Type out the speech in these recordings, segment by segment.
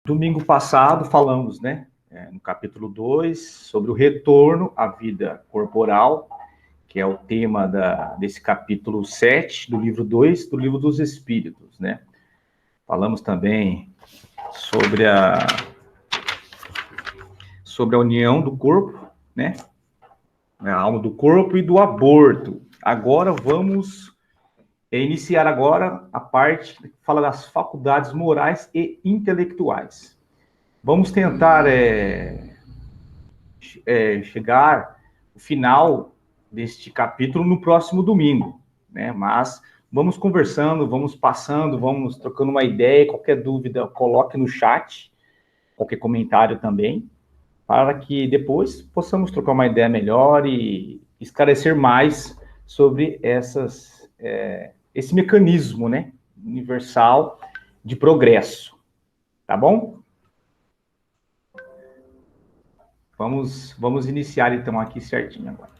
Domingo passado falamos, né, no capítulo 2, sobre o retorno à vida corporal, que é o tema desse capítulo 7 do livro 2, do livro dos Espíritos, né? Falamos também sobre a união do corpo, né? A alma do corpo e do aborto. Agora vamos iniciar agora a parte que fala das faculdades morais e intelectuais. Vamos tentar chegar ao final deste capítulo no próximo domingo, né? Mas vamos conversando, vamos passando, vamos trocando uma ideia. Qualquer dúvida, coloque no chat, qualquer comentário também, para que depois possamos trocar uma ideia melhor e esclarecer mais sobre esse mecanismo, né, universal de progresso. Tá bom? Vamos iniciar então aqui certinho agora.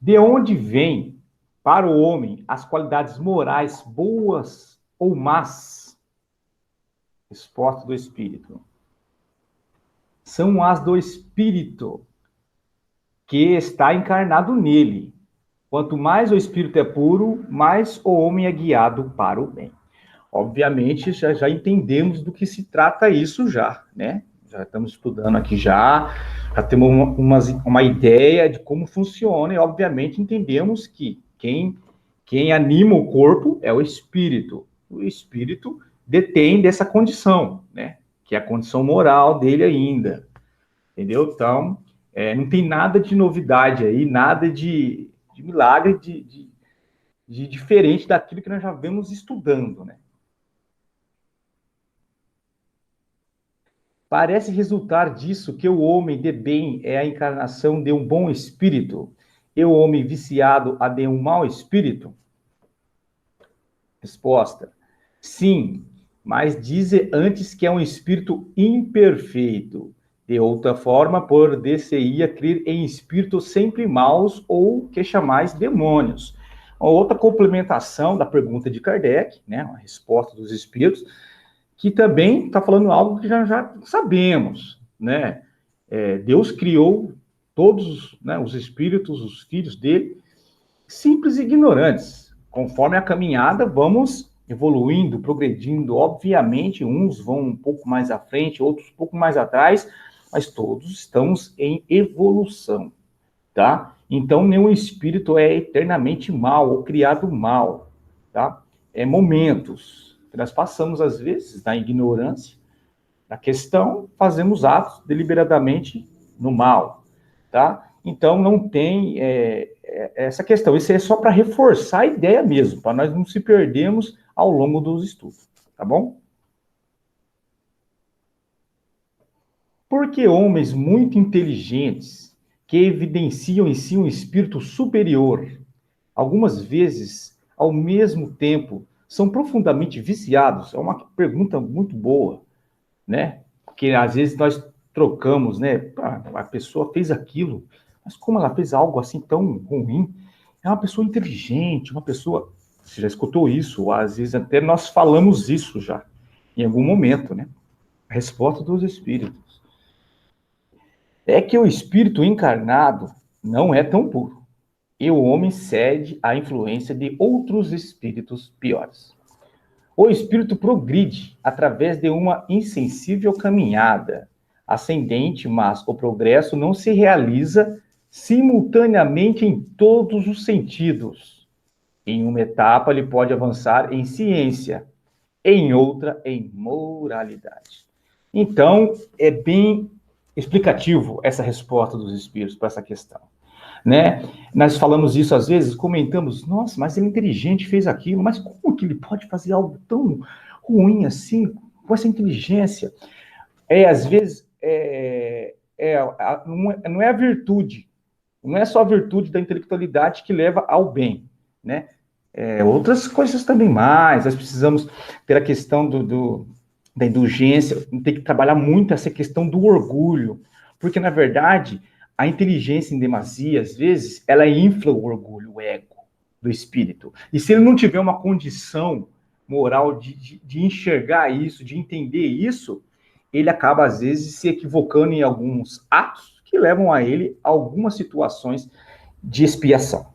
De onde vêm para o homem as qualidades morais boas ou más? Resposta do Espírito. São as do Espírito que está encarnado nele. Quanto mais o Espírito é puro, mais o homem é guiado para o bem. Obviamente, já entendemos do que se trata isso já, né? Já estamos estudando aqui já temos uma ideia de como funciona e, obviamente, entendemos que quem anima o corpo é o espírito. O espírito detém dessa condição, né? Que é a condição moral dele ainda, entendeu? Então, não tem nada de novidade aí, nada de milagre, de diferente daquilo que nós já vemos estudando, né? Parece resultar disso que o homem de bem é a encarnação de um bom espírito e o homem viciado a de um mau espírito? Resposta: sim, mas dize antes que é um espírito imperfeito. De outra forma, por-se-ia crer em espíritos sempre maus ou que chamais demônios. Uma outra complementação da pergunta de Kardec, né, a resposta dos espíritos, que também está falando algo que já sabemos, né? Deus criou todos, né, os espíritos, os filhos dele, simples e ignorantes. Conforme a caminhada, vamos evoluindo, progredindo. Obviamente, uns vão um pouco mais à frente, outros um pouco mais atrás, mas todos estamos em evolução, tá? Então, nenhum espírito é eternamente mal ou criado mal, tá? É momentos. Nós passamos, às vezes, na ignorância da questão, fazemos atos deliberadamente no mal, tá? Então, não tem essa questão. Isso é só para reforçar a ideia mesmo, para nós não se perdermos ao longo dos estudos, tá bom? Porque homens muito inteligentes, que evidenciam em si um espírito superior, algumas vezes, ao mesmo tempo, são profundamente viciados? É uma pergunta muito boa, né? Porque às vezes nós trocamos, né? A pessoa fez aquilo, mas como ela fez algo assim tão ruim? É uma pessoa inteligente, uma pessoa... Você já escutou isso? Ou às vezes até nós falamos isso já, em algum momento, né? A resposta dos espíritos é que o espírito encarnado não é tão puro, e o homem cede à influência de outros espíritos piores. O espírito progride através de uma insensível caminhada ascendente, mas o progresso não se realiza simultaneamente em todos os sentidos. Em uma etapa, ele pode avançar em ciência, em outra, em moralidade. Então, é bem explicativo essa resposta dos espíritos para essa questão, né? Nós falamos isso às vezes, comentamos, nossa, mas ele é inteligente, fez aquilo, mas como que ele pode fazer algo tão ruim assim, com essa inteligência? Às vezes, não é a virtude, não é só a virtude da intelectualidade que leva ao bem, né? Outras coisas também mais, nós precisamos ter a questão da indulgência, tem que trabalhar muito essa questão do orgulho, porque, na verdade, a inteligência em demasia, às vezes, ela infla o orgulho, o ego do espírito. E se ele não tiver uma condição moral de enxergar isso, de entender isso, ele acaba, às vezes, se equivocando em alguns atos que levam a ele a algumas situações de expiação.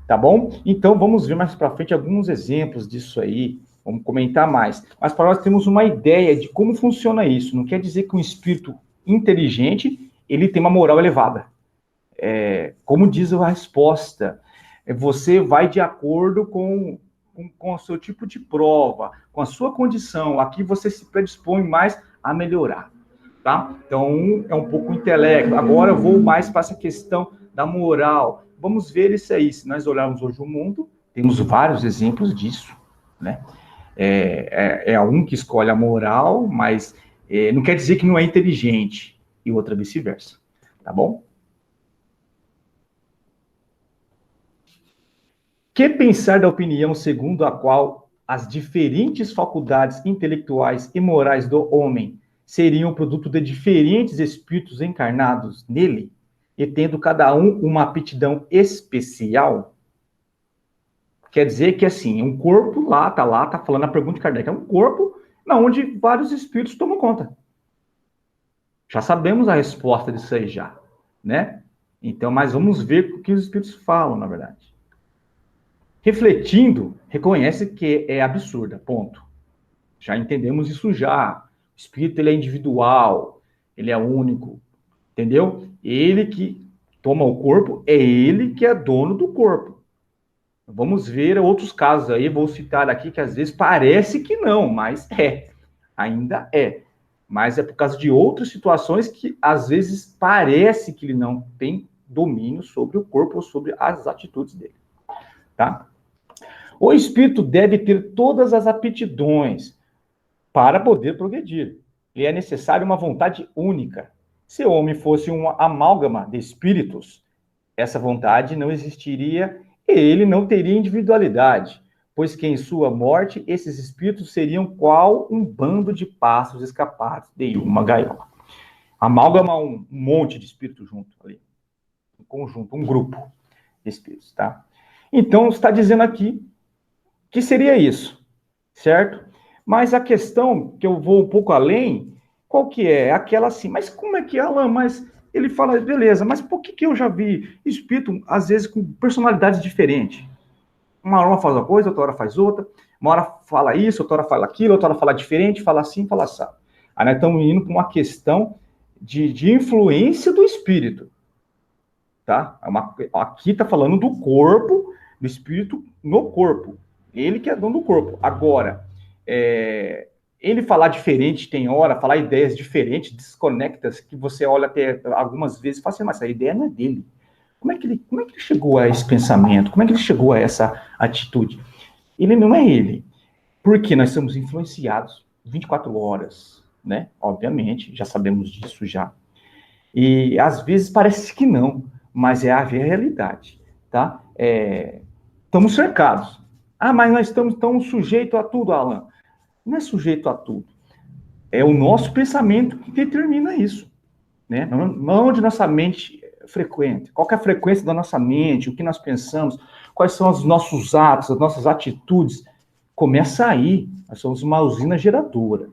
Tá bom? Então, vamos ver mais para frente alguns exemplos disso aí, vamos comentar mais. Mas para nós temos uma ideia de como funciona isso. Não quer dizer que um espírito inteligente, ele tem uma moral elevada. Como diz a resposta, você vai de acordo com o seu tipo de prova, com a sua condição. Aqui você se predispõe mais a melhorar. Tá? Então, é um pouco intelecto. Agora eu vou mais para essa questão da moral. Vamos ver isso aí. Se nós olharmos hoje o mundo, temos vários exemplos disso, né? Um que escolhe a moral, mas não quer dizer que não é inteligente, e outra vice-versa, tá bom? Que pensar da opinião segundo a qual as diferentes faculdades intelectuais e morais do homem seriam produto de diferentes espíritos encarnados nele, e tendo cada um uma aptidão especial? Quer dizer que, assim, um corpo tá falando a pergunta de Kardec, é um corpo onde vários espíritos tomam conta. Já sabemos a resposta disso aí já, né? Então, mas vamos ver o que os espíritos falam, na verdade. Refletindo, reconhece que é absurda, ponto. Já entendemos isso já. O espírito, ele é individual, ele é único, entendeu? Ele que toma o corpo, é ele que é dono do corpo. Vamos ver outros casos aí, vou citar aqui que às vezes parece que não, mas ainda é. Mas é por causa de outras situações que às vezes parece que ele não tem domínio sobre o corpo ou sobre as atitudes dele, tá? O espírito deve ter todas as aptidões para poder progredir. E é necessário uma vontade única. Se o homem fosse uma amálgama de espíritos, essa vontade não existiria e ele não teria individualidade, pois que em sua morte esses espíritos seriam qual um bando de pássaros escapados de uma gaiola. Amálgama um monte de espíritos junto ali, um conjunto, um grupo de espíritos, tá? Então, está dizendo aqui que seria isso, certo? Mas a questão, que eu vou um pouco além, qual que é? Aquela assim, mas como é que Alan, mas ele fala, beleza, mas por que eu já vi espírito, às vezes, com personalidades diferentes? Uma hora faz uma coisa, outra hora faz outra, uma hora fala isso, outra hora fala aquilo, outra hora fala diferente, fala assim, fala assim. Aí nós estamos indo para uma questão de influência do espírito, tá? Aqui está falando do corpo, do espírito no corpo. Ele que é dono do corpo. Agora, ele falar diferente tem hora, falar ideias diferentes, desconectas, que você olha até algumas vezes e fala assim, mas essa ideia não é dele. Como é que ele chegou a esse pensamento? Como é que ele chegou a essa atitude? Ele não é ele. Porque nós somos influenciados 24 horas, né? Obviamente, já sabemos disso já. E às vezes parece que não, mas é a realidade, tá? Estamos cercados. Ah, mas nós estamos tão sujeitos a tudo, Alan. Não é sujeito a tudo. É o nosso pensamento que determina isso, né? Onde nossa mente frequenta, qual é a frequência da nossa mente, o que nós pensamos, quais são os nossos atos, as nossas atitudes. Começa aí. Nós somos uma usina geradora.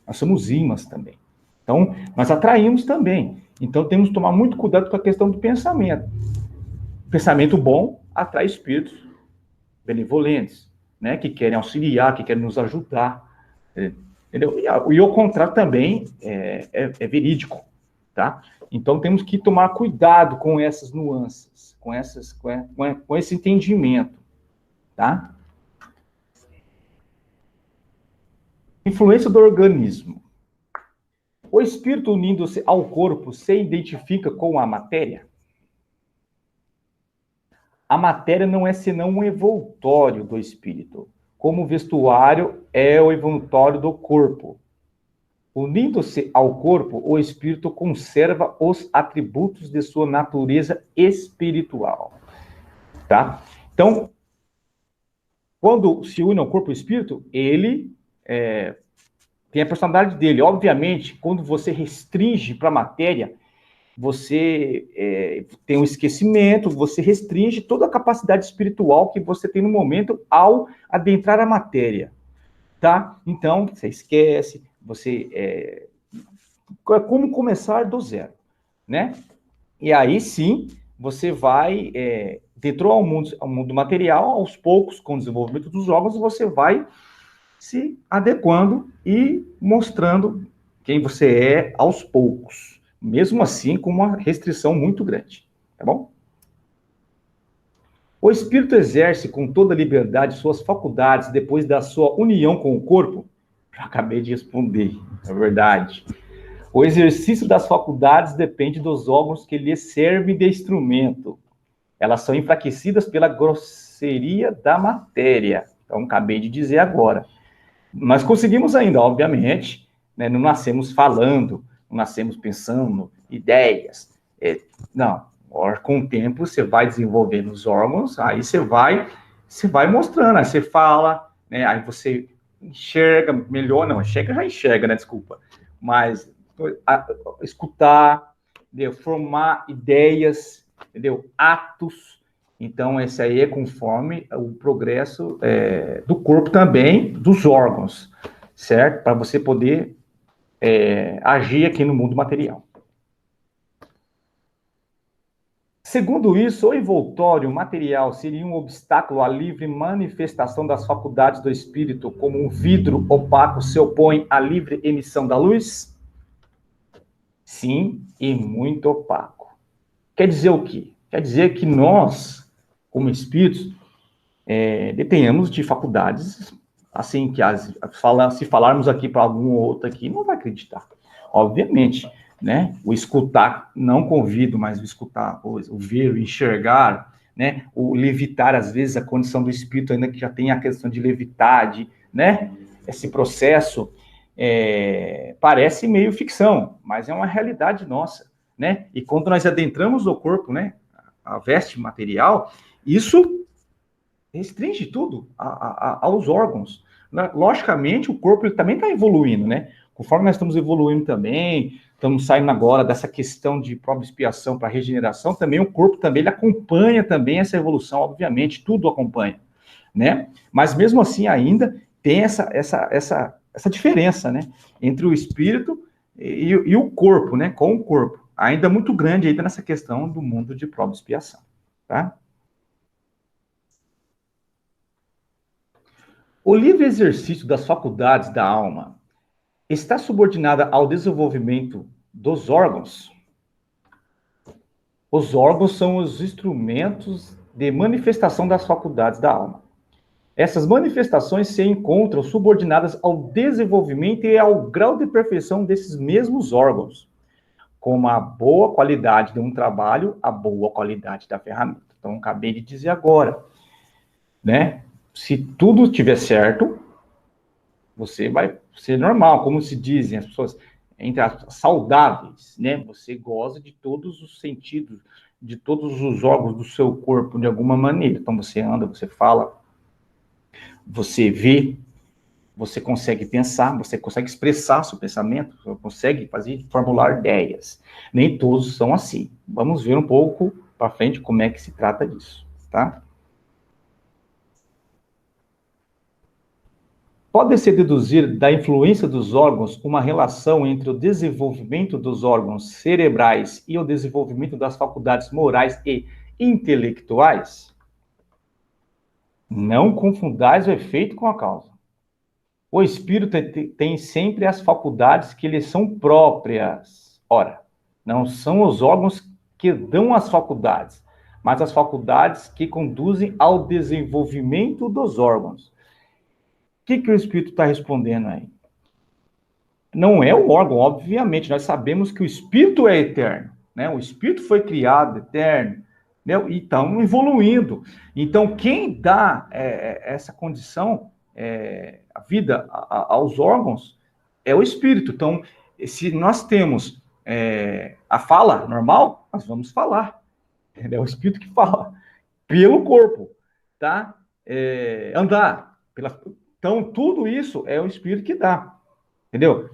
Nós somos ímãs também. Então, nós atraímos também. Então, temos que tomar muito cuidado com a questão do pensamento. Pensamento bom atrai espíritos benevolentes, né? Que querem auxiliar, que querem nos ajudar. Entendeu? E o contrário também é verídico, tá? Então, temos que tomar cuidado com essas nuances, com esse entendimento, tá? Influência do organismo. O espírito unindo-se ao corpo se identifica com a matéria? A matéria não é senão um envoltório do espírito, como o vestuário é o envoltório do corpo. Unindo-se ao corpo, o espírito conserva os atributos de sua natureza espiritual. Tá? Então, quando se une ao corpo e ao espírito, ele tem a personalidade dele. Obviamente, quando você restringe para a matéria, você tem um esquecimento, você restringe toda a capacidade espiritual que você tem no momento ao adentrar a matéria. tá? Então, você esquece, você é como começar do zero, né? E aí sim, você vai, dentro ao mundo material, aos poucos, com o desenvolvimento dos jogos, você vai se adequando e mostrando quem você é aos poucos, mesmo assim com uma restrição muito grande, tá bom? O espírito exerce com toda liberdade suas faculdades depois da sua união com o corpo? Já acabei de responder, é verdade. O exercício das faculdades depende dos órgãos que lhe servem de instrumento. Elas são enfraquecidas pela grosseria da matéria. Então, acabei de dizer agora. Nós conseguimos ainda, obviamente, né? Não nascemos falando, não nascemos pensando, ideias. Não, com o tempo você vai desenvolvendo os órgãos, aí você vai mostrando, aí você fala, né? Aí você enxerga melhor, não, enxerga já enxerga, né? Desculpa. Mas escutar, entendeu? Formar ideias, entendeu? Atos. Então, esse aí é conforme o progresso do corpo também, dos órgãos, certo? Para você poder agir aqui no mundo material. Segundo isso, o envoltório material seria um obstáculo à livre manifestação das faculdades do espírito, como um vidro opaco se opõe à livre emissão da luz? Sim, e muito opaco. Quer dizer o quê? Quer dizer que nós, como espíritos, detenhamos de faculdades, assim, que se falarmos aqui para algum outro aqui, não vai acreditar. Obviamente, né? O escutar, não convido, mas o escutar, o ver, o enxergar, né? O levitar, às vezes, a condição do espírito ainda que já tem a questão de levitar, né? Esse processo parece meio ficção, mas é uma realidade nossa, né? E quando nós adentramos o corpo, né? A veste material, isso restringe tudo aos órgãos. Logicamente, o corpo ele também está evoluindo, né? Conforme nós estamos evoluindo também, estamos saindo agora dessa questão de prova de expiação para regeneração, também o corpo também ele acompanha também essa evolução, obviamente, tudo acompanha, né? Mas mesmo assim ainda tem essa diferença, né? Entre o espírito e o corpo, né? Com o corpo. Ainda muito grande ainda nessa questão do mundo de prova de expiação, tá? O livre exercício das faculdades da alma está subordinada ao desenvolvimento dos órgãos? Os órgãos são os instrumentos de manifestação das faculdades da alma. Essas manifestações se encontram subordinadas ao desenvolvimento e ao grau de perfeição desses mesmos órgãos, como a boa qualidade de um trabalho, a boa qualidade da ferramenta. Então, acabei de dizer agora, né? Se tudo estiver certo, você vai ser normal, como se dizem as pessoas, entre as saudáveis, né? Você goza de todos os sentidos, de todos os órgãos do seu corpo, de alguma maneira. Então, você anda, você fala, você vê, você consegue pensar, você consegue expressar seu pensamento, você consegue fazer, formular ideias. Nem todos são assim. Vamos ver um pouco para frente como é que se trata disso, tá? Pode-se deduzir da influência dos órgãos uma relação entre o desenvolvimento dos órgãos cerebrais e o desenvolvimento das faculdades morais e intelectuais? Não confundais o efeito com a causa. O espírito tem sempre as faculdades que lhe são próprias. Ora, não são os órgãos que dão as faculdades, mas as faculdades que conduzem ao desenvolvimento dos órgãos. O que o espírito está respondendo aí? Não é o órgão, obviamente, nós sabemos que o espírito é eterno, né? O espírito foi criado eterno, né? E estão evoluindo. Então, quem dá essa condição, a vida aos órgãos, é o espírito. Então, se nós temos a fala normal, nós vamos falar. É o espírito que fala pelo corpo, tá? Andar. Então, tudo isso é o espírito que dá, entendeu?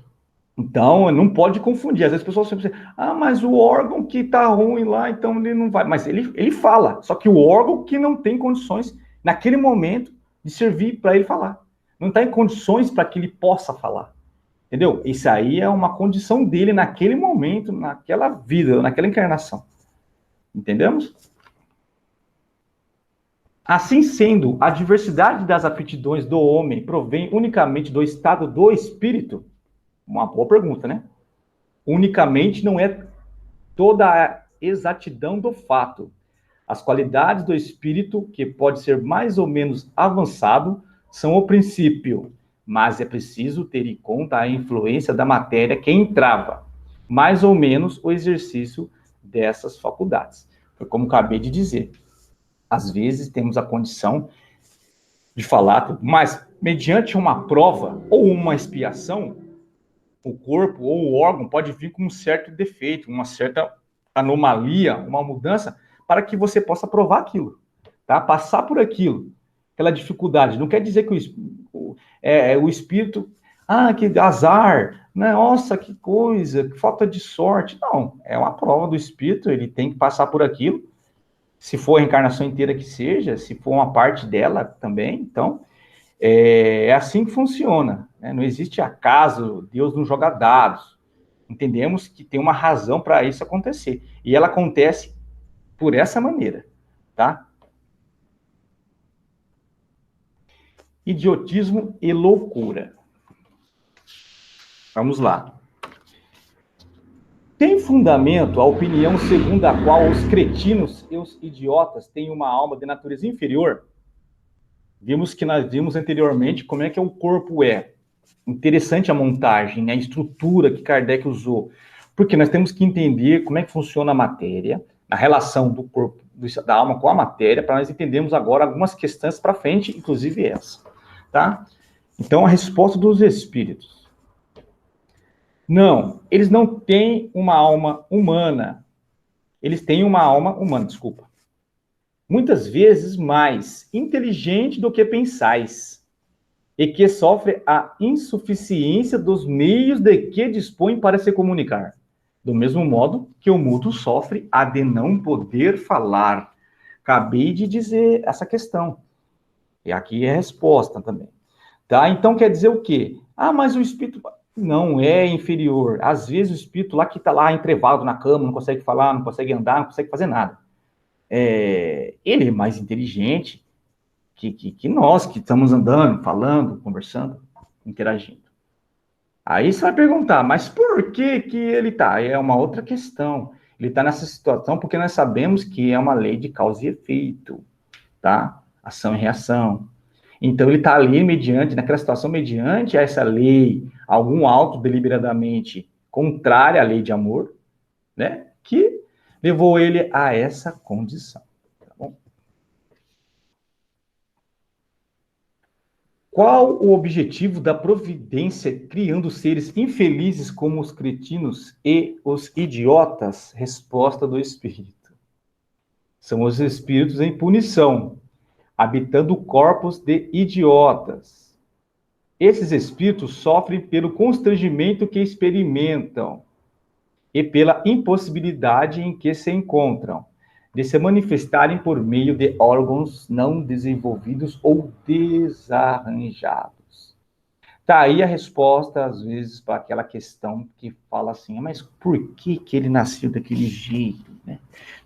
Então, não pode confundir. Às vezes as pessoas sempre dizem, mas o órgão que está ruim lá, então ele não vai. Mas ele fala, só que o órgão que não tem condições, naquele momento, de servir para ele falar. Não está em condições para que ele possa falar. Entendeu? Isso aí é uma condição dele naquele momento, naquela vida, naquela encarnação. Entendemos? Assim sendo, a diversidade das aptidões do homem provém unicamente do estado do espírito? Uma boa pergunta, né? Unicamente não é toda a exatidão do fato. As qualidades do espírito, que pode ser mais ou menos avançado, são o princípio, mas é preciso ter em conta a influência da matéria que entrava, mais ou menos o exercício dessas faculdades. Foi como acabei de dizer. Às vezes temos a condição de falar, mas mediante uma prova ou uma expiação, o corpo ou o órgão pode vir com um certo defeito, uma certa anomalia, uma mudança, para que você possa provar aquilo, tá? Passar por aquilo, aquela dificuldade. Não quer dizer que o espírito, que azar, né? Nossa, que coisa, que falta de sorte. Não, é uma prova do espírito, ele tem que passar por aquilo. Se for a reencarnação inteira que seja, se for uma parte dela também, então é assim que funciona, né? Não existe acaso, Deus não joga dados. Entendemos que tem uma razão para isso acontecer. E ela acontece por essa maneira, tá? Idiotismo e loucura. Vamos lá. Tem fundamento a opinião segundo a qual os cretinos e os idiotas têm uma alma de natureza inferior? Vimos que nós vimos anteriormente como é que o corpo é. Interessante a montagem, né? A estrutura que Kardec usou. Porque nós temos que entender como é que funciona a matéria, a relação do corpo, da alma com a matéria, para nós entendermos agora algumas questões para frente, inclusive essa, tá? Então, a resposta dos espíritos. Não, eles não têm uma alma humana. Eles têm uma alma humana, desculpa. Muitas vezes mais inteligente do que pensais, e que sofre a insuficiência dos meios de que dispõe para se comunicar. Do mesmo modo que o mudo sofre a de não poder falar. Acabei de dizer essa questão. E aqui é a resposta também. Tá? Então quer dizer o quê? Mas o espírito não é inferior. Às vezes o espírito lá que está lá entrevado na cama, não consegue falar, não consegue andar, não consegue fazer nada. Ele é mais inteligente que nós que estamos andando, falando, conversando, interagindo. Aí você vai perguntar, mas por que que ele está? É uma outra questão. Ele está nessa situação porque nós sabemos que é uma lei de causa e efeito, tá? Ação e reação. Então ele está ali naquela situação, mediante essa lei, algum auto deliberadamente contrário à lei de amor, né? Que levou ele a essa condição. Qual o objetivo da providência criando seres infelizes como os cretinos e os idiotas? Resposta do Espírito. São os espíritos em punição, habitando corpos de idiotas. Esses espíritos sofrem pelo constrangimento que experimentam e pela impossibilidade em que se encontram de se manifestarem por meio de órgãos não desenvolvidos ou desarranjados. Tá aí a resposta, às vezes, para aquela questão que fala assim, mas por que que ele nasceu daquele jeito, né?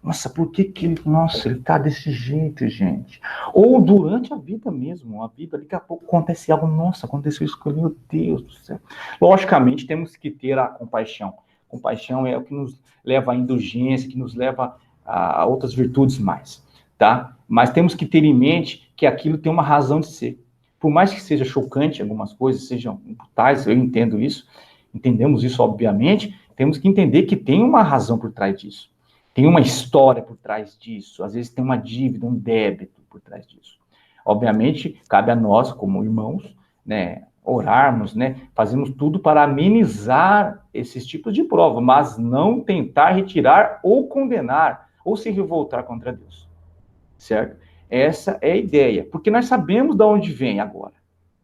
Nossa, por que que ele, nossa, ele tá desse jeito, gente? Ou durante a vida mesmo, a vida, daqui a pouco acontece algo, nossa, aconteceu isso com ele, meu Deus do céu. Logicamente, temos que ter a compaixão. Compaixão é o que nos leva à indulgência, que nos leva a outras virtudes mais, tá? Mas temos que ter em mente que aquilo tem uma razão de ser. Por mais que seja chocante, algumas coisas sejam brutais, eu entendo isso, entendemos isso, obviamente, temos que entender que tem uma razão por trás disso. Tem uma história por trás disso, às vezes tem uma dívida, um débito por trás disso. Obviamente, cabe a nós, como irmãos, né, orarmos, né, fazermos tudo para amenizar esses tipos de prova, mas não tentar retirar ou condenar, ou se revoltar contra Deus, certo? Essa é a ideia, porque nós sabemos de onde vem agora,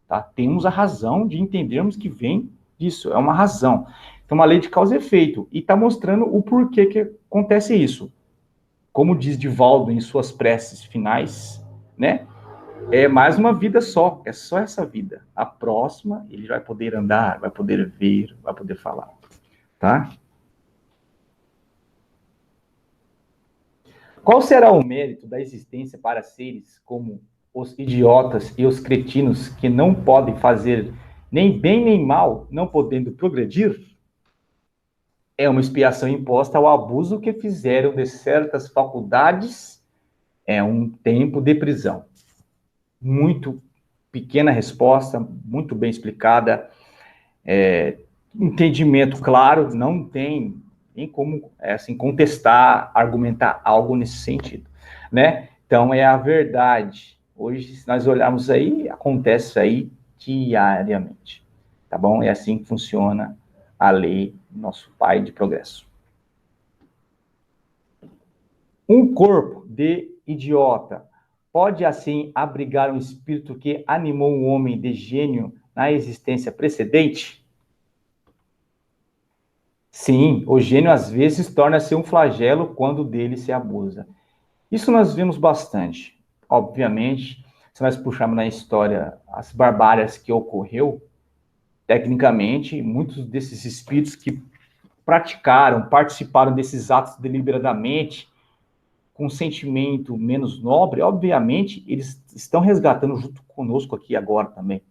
tá? Temos a razão de entendermos que vem disso, é uma razão. Então, uma lei de causa e efeito, e está mostrando o porquê que acontece isso. Como diz Divaldo em suas preces finais, né? É mais uma vida só, é só essa vida. A próxima, ele vai poder andar, vai poder ver, vai poder falar, tá? Qual será o mérito da existência para seres como os idiotas e os cretinos que não podem fazer nem bem nem mal, não podendo progredir? É uma expiação imposta ao abuso que fizeram de certas faculdades, é um tempo de prisão. Muito pequena resposta, muito bem explicada, entendimento claro, não tem nem como assim, contestar, argumentar algo nesse sentido, né? Então, é a verdade. Hoje, se nós olharmos aí, acontece isso aí diariamente, tá bom? É assim que funciona a lei do nosso pai de progresso. Um corpo de idiota pode, assim, abrigar um espírito que animou um homem de gênio na existência precedente? Sim, o gênio às vezes torna-se um flagelo quando dele se abusa. Isso nós vemos bastante. Obviamente, se nós puxarmos na história as barbáries que ocorreu, tecnicamente, muitos desses espíritos que praticaram, participaram desses atos deliberadamente, com um sentimento menos nobre, obviamente, eles estão resgatando junto conosco aqui agora também,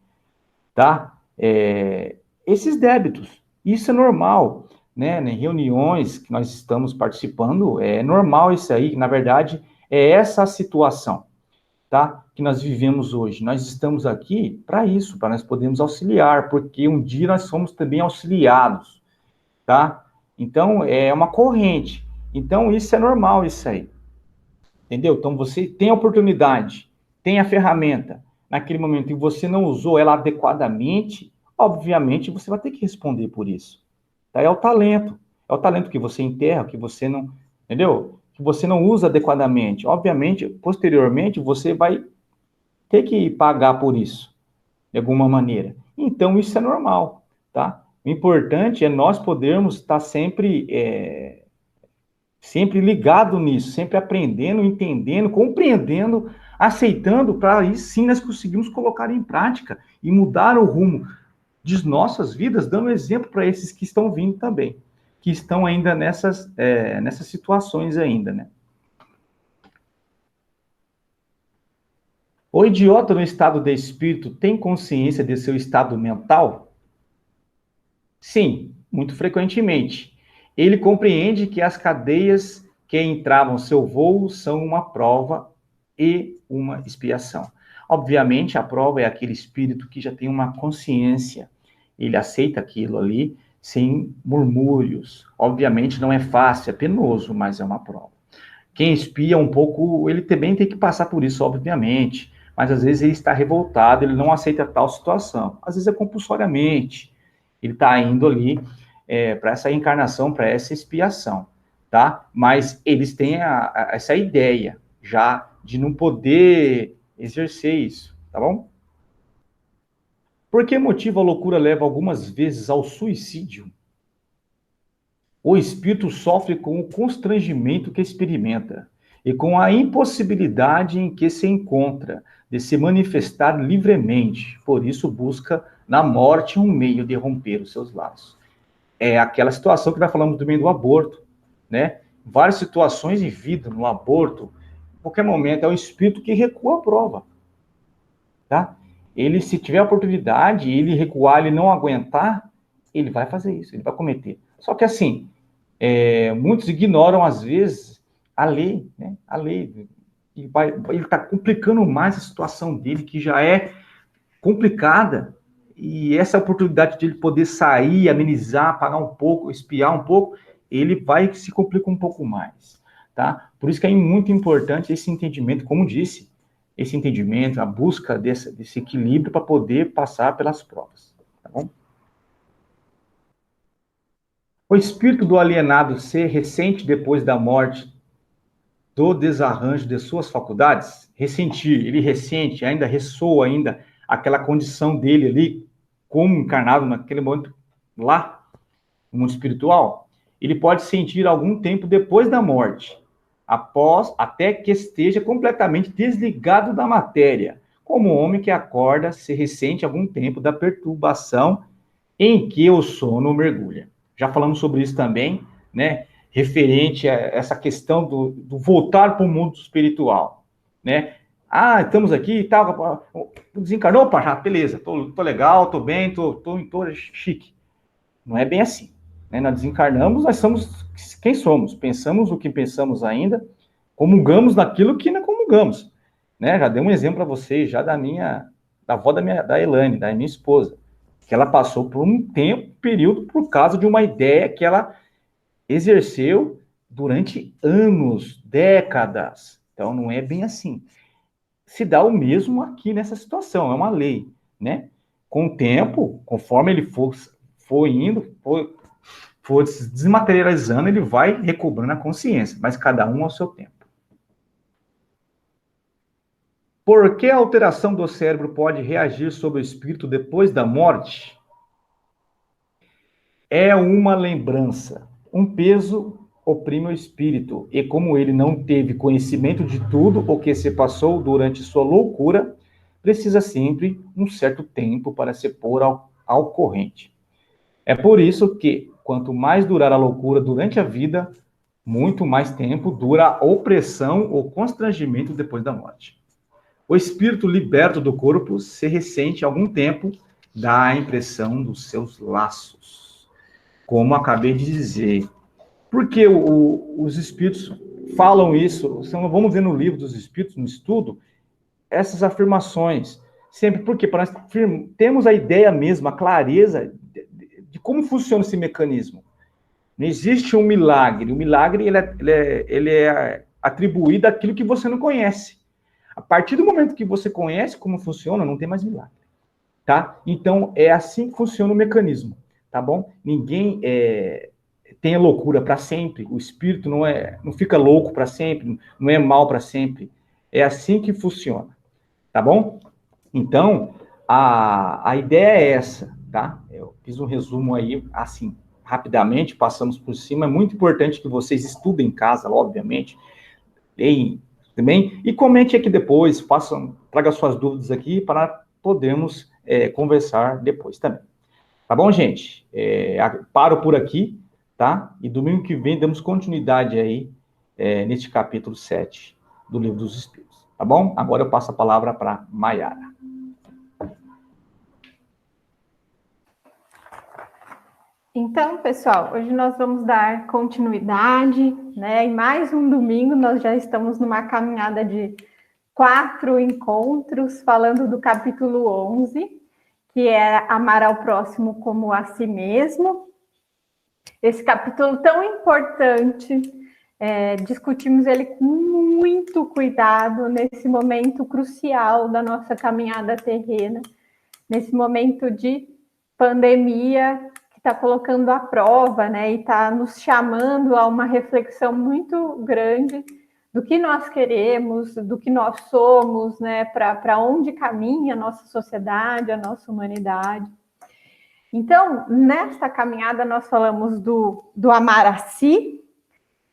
tá? Esses débitos, isso é normal, né? Em reuniões que nós estamos participando, é normal isso aí, na verdade, é essa a situação, tá? Que nós vivemos hoje. Nós estamos aqui para isso, para nós podermos auxiliar, porque um dia nós somos também auxiliados, tá? Então, é uma corrente. Então, isso é normal, isso aí. Entendeu? Então você tem a oportunidade, tem a ferramenta, naquele momento e você não usou ela adequadamente, obviamente você vai ter que responder por isso. Tá? É o talento que você enterra, que você não, entendeu? Que você não usa adequadamente. Obviamente, posteriormente você vai ter que pagar por isso, de alguma maneira. Então isso é normal, tá? O importante é nós podermos estar sempre ligado nisso, sempre aprendendo, entendendo, compreendendo, aceitando, para aí sim nós conseguimos colocar em prática e mudar o rumo de nossas vidas, dando exemplo para esses que estão vindo também, que estão ainda nessas situações ainda, né? O idiota no estado de espírito tem consciência de seu estado mental? Sim, muito frequentemente. Ele compreende que as cadeias que entravam seu voo são uma prova e uma expiação. Obviamente, a prova é aquele espírito que já tem uma consciência. Ele aceita aquilo ali sem murmúrios. Obviamente, não é fácil, é penoso, mas é uma prova. Quem espia um pouco, ele também tem que passar por isso, obviamente. Mas às vezes ele está revoltado, ele não aceita tal situação. Às vezes é compulsoriamente. Ele está indo ali para essa encarnação, para essa expiação, tá? Mas eles têm essa ideia já de não poder exercer isso, tá bom? Por que motivo a loucura leva algumas vezes ao suicídio? O espírito sofre com o constrangimento que experimenta e com a impossibilidade em que se encontra de se manifestar livremente, por isso busca na morte um meio de romper os seus laços. É aquela situação que nós falamos também do aborto, né? Várias situações de vida no aborto, em qualquer momento é o espírito que recua a prova, tá? Ele, se tiver a oportunidade, ele recuar, ele não aguentar, ele vai fazer isso, ele vai cometer. Só que assim, muitos ignoram, às vezes, a lei, né? A lei. Ele está complicando mais a situação dele, que já é complicada, e essa oportunidade de ele poder sair, amenizar, pagar um pouco, espiar um pouco, ele vai se complicar um pouco mais, tá? Por isso que é muito importante esse entendimento, como disse, esse entendimento, a busca desse equilíbrio para poder passar pelas provas, tá bom? O espírito do alienado se ressente depois da morte do desarranjo de suas faculdades? Ressentir, ele ressente, ainda ressoa ainda aquela condição dele ali, como encarnado naquele momento lá, no mundo espiritual. Ele pode sentir algum tempo depois da morte, após, até que esteja completamente desligado da matéria, como o homem que acorda se ressente algum tempo da perturbação em que o sono mergulha. Já falamos sobre isso também, né? Referente a essa questão do voltar para o mundo espiritual, né? Ah, estamos aqui e tal, desencarnou, pá, beleza, tô legal, tô bem, tô chique. Não é bem assim, né? Nós desencarnamos, nós somos quem somos, pensamos o que pensamos ainda, comungamos naquilo que não comungamos, né? Já dei um exemplo para vocês, já da avó da Elane, da minha esposa, que ela passou por um período, por causa de uma ideia que ela exerceu durante anos, décadas. Então, não é bem assim. Se dá o mesmo aqui nessa situação, é uma lei, né? Com o tempo, conforme ele for indo, for se desmaterializando, ele vai recobrando a consciência, mas cada um ao seu tempo. Por que a alteração do cérebro pode reagir sobre o espírito depois da morte? É uma lembrança. Um peso oprime o espírito, e como ele não teve conhecimento de tudo o que se passou durante sua loucura, precisa sempre um certo tempo para se pôr ao corrente. É por isso que, quanto mais durar a loucura durante a vida, muito mais tempo dura a opressão ou constrangimento depois da morte. O espírito liberto do corpo se ressente algum tempo da impressão dos seus laços. Como acabei de dizer. Por que os espíritos falam isso? Vamos ver no livro dos espíritos, no estudo, essas afirmações. Sempre porque para nós temos a ideia mesmo, a clareza de como funciona esse mecanismo. Não existe um milagre. O milagre ele é atribuído àquilo que você não conhece. A partir do momento que você conhece como funciona, não tem mais milagre, tá? Então, é assim que funciona o mecanismo, tá bom? Ninguém tem a loucura para sempre, o espírito não fica louco para sempre, não é mal para sempre. É assim que funciona, tá bom? Então, a ideia é essa, tá? Eu fiz um resumo aí, assim, rapidamente, passamos por cima. É muito importante que vocês estudem em casa, obviamente, leem também, e comente aqui depois, traga suas dúvidas aqui para podermos conversar depois também. Tá bom, gente? Paro por aqui, tá? E domingo que vem damos continuidade aí neste capítulo 7 do Livro dos Espíritos. Tá bom? Agora eu passo a palavra para Maiara. Então, pessoal, hoje nós vamos dar continuidade, né? Em mais um domingo, nós já estamos numa caminhada de 4 encontros, falando do capítulo 11, que é amar ao próximo como a si mesmo. Esse capítulo tão importante, discutimos ele com muito cuidado nesse momento crucial da nossa caminhada terrena, nesse momento de pandemia, está colocando à prova, né, e está nos chamando a uma reflexão muito grande do que nós queremos, do que nós somos, né, para onde caminha a nossa sociedade, a nossa humanidade. Então, nesta caminhada, nós falamos do amar a si,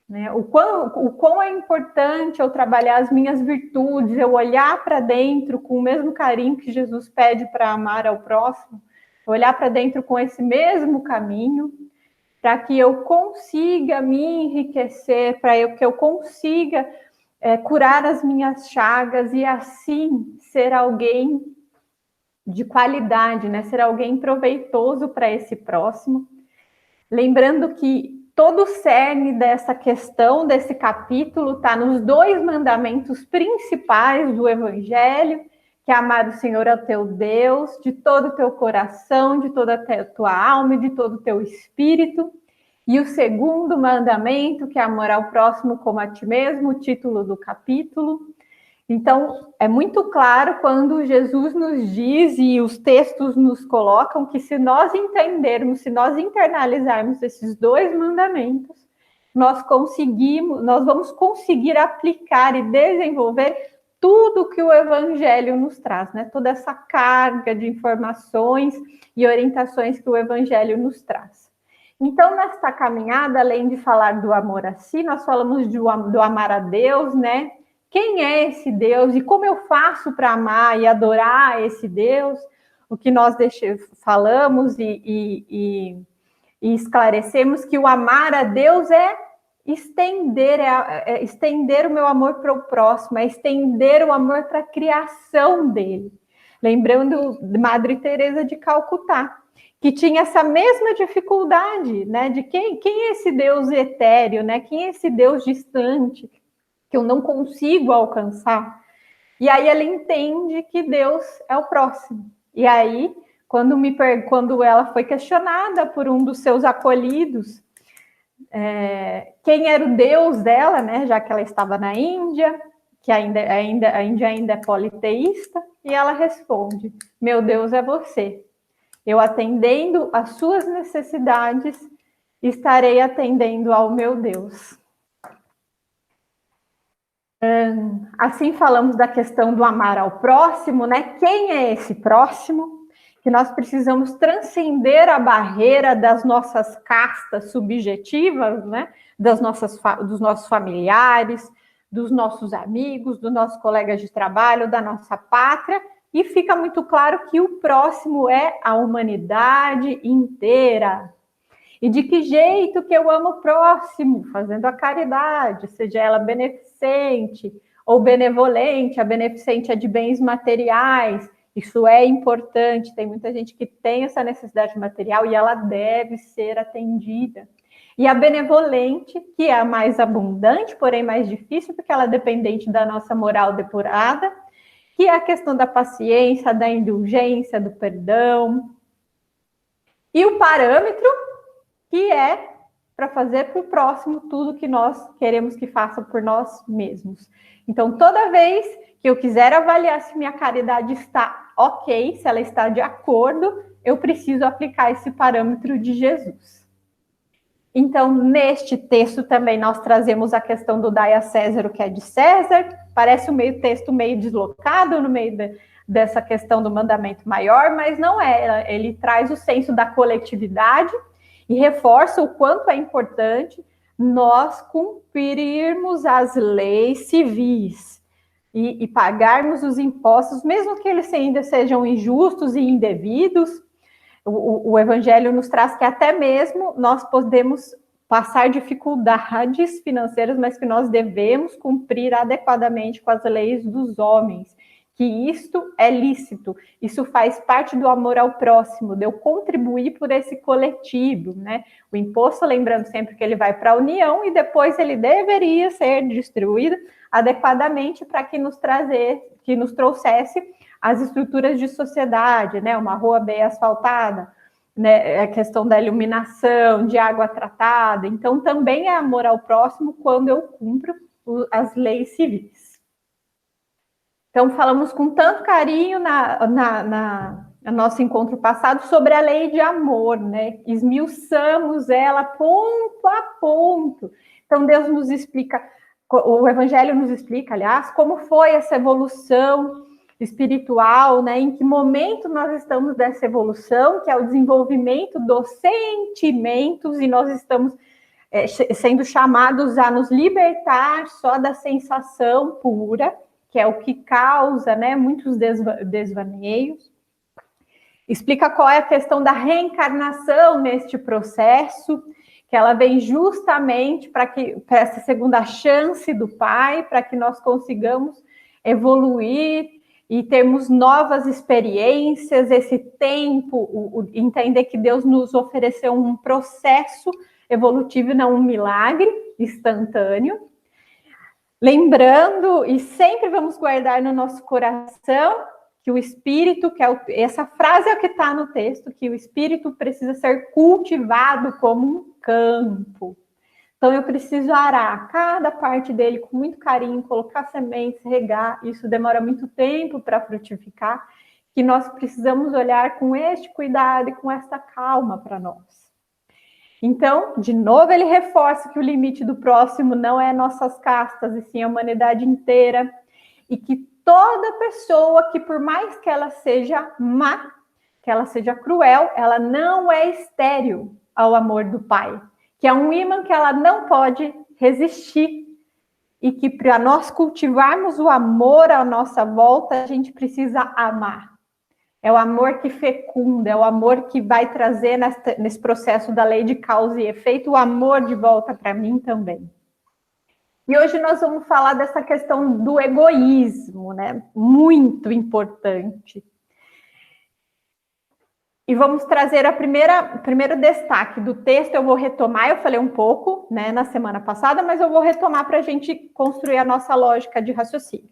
né, o quão é importante eu trabalhar as minhas virtudes, eu olhar para dentro com o mesmo carinho que Jesus pede para amar ao próximo, olhar para dentro com esse mesmo caminho, para que eu consiga me enriquecer, para que eu consiga curar as minhas chagas e assim ser alguém de qualidade, né? Ser alguém proveitoso para esse próximo. Lembrando que todo o cerne dessa questão, desse capítulo, está nos 2 mandamentos principais do Evangelho, que é amar o Senhor ao teu Deus, de todo o teu coração, de toda a tua alma e de todo o teu espírito. E o segundo mandamento, que é amar ao próximo como a ti mesmo, o título do capítulo. Então, é muito claro quando Jesus nos diz e os textos nos colocam que se nós entendermos, se nós internalizarmos esses 2 mandamentos, nós vamos conseguir aplicar e desenvolver tudo que o Evangelho nos traz, né? Toda essa carga de informações e orientações que o Evangelho nos traz. Então, nesta caminhada, além de falar do amor a si, nós falamos do amar a Deus, né? Quem é esse Deus e como eu faço para amar e adorar esse Deus? O que nós falamos e esclarecemos que o amar a Deus é estender o meu amor para o próximo, é estender o amor para a criação dele. Lembrando de Madre Teresa de Calcutá, que tinha essa mesma dificuldade, né? De quem é esse Deus etéreo, né? Quem é esse Deus distante que eu não consigo alcançar? E aí ela entende que Deus é o próximo. E aí, quando ela foi questionada por um dos seus acolhidos, quem era o Deus dela, né? Já que ela estava na Índia, que a Índia ainda é politeísta, e ela responde: meu Deus é você. Eu atendendo às suas necessidades, estarei atendendo ao meu Deus. Assim falamos da questão do amar ao próximo, né? Quem é esse próximo? Que nós precisamos transcender a barreira das nossas castas subjetivas, né? Dos nossos familiares, dos nossos amigos, dos nossos colegas de trabalho, da nossa pátria, e fica muito claro que o próximo é a humanidade inteira. E de que jeito que eu amo o próximo? Fazendo a caridade, seja ela beneficente ou benevolente. A beneficente é de bens materiais, isso é importante. Tem muita gente que tem essa necessidade material e ela deve ser atendida. E a benevolente, que é a mais abundante, porém mais difícil, porque ela é dependente da nossa moral depurada, que é a questão da paciência, da indulgência, do perdão. E o parâmetro, que é para fazer para o próximo tudo que nós queremos que faça por nós mesmos. Então, toda vez que eu quiser avaliar se minha caridade está ok, se ela está de acordo, eu preciso aplicar esse parâmetro de Jesus. Então, neste texto também nós trazemos a questão do dai a César o que é de César. Parece um texto meio deslocado no meio dessa questão do mandamento maior, mas não é. Ele traz o senso da coletividade e reforça o quanto é importante nós cumprirmos as leis civis e pagarmos os impostos, mesmo que eles ainda sejam injustos e indevidos. O Evangelho nos traz que até mesmo nós podemos passar dificuldades financeiras, mas que nós devemos cumprir adequadamente com as leis dos homens, que isto é lícito, isso faz parte do amor ao próximo, de eu contribuir por esse coletivo, né? O imposto, lembrando sempre que ele vai para a União e depois ele deveria ser distribuído adequadamente para que nos trouxesse as estruturas de sociedade, né? Uma rua bem asfaltada, né? A questão da iluminação, de água tratada. Então, também é amor ao próximo quando eu cumpro as leis civis. Então, falamos com tanto carinho no nosso encontro passado sobre a lei de amor, né? Esmiuçamos ela ponto a ponto. Então, Deus nos explica, o Evangelho nos explica, aliás, como foi essa evolução espiritual, né? Em que momento nós estamos dessa evolução, que é o desenvolvimento dos sentimentos, e nós estamos sendo chamados a nos libertar só da sensação pura, que é o que causa, né, muitos desvaneios. Explica qual é a questão da reencarnação neste processo, que ela vem justamente para essa segunda chance do Pai, para que nós consigamos evoluir e termos novas experiências, esse tempo, entender que Deus nos ofereceu um processo evolutivo, não um milagre instantâneo. Lembrando, e sempre vamos guardar no nosso coração, que o espírito, essa frase é o que está no texto, que o espírito precisa ser cultivado como um campo. Então, eu preciso arar cada parte dele com muito carinho, colocar sementes, regar. Isso demora muito tempo para frutificar, que nós precisamos olhar com este cuidado e com esta calma para nós. Então, de novo, ele reforça que o limite do próximo não é nossas castas, e sim a humanidade inteira, e que toda pessoa que, por mais que ela seja má, que ela seja cruel, ela não é estéril ao amor do Pai, que é um ímã que ela não pode resistir. e que para nós cultivarmos o amor à nossa volta, a gente precisa amar. É o amor que fecunda, é o amor que vai trazer nesse processo da lei de causa e efeito o amor de volta para mim também. E hoje nós vamos falar dessa questão do egoísmo, né? Muito importante. E vamos trazer o primeiro destaque do texto. Eu vou retomar, eu falei um pouco, né, na semana passada, mas eu vou retomar para a gente construir a nossa lógica de raciocínio.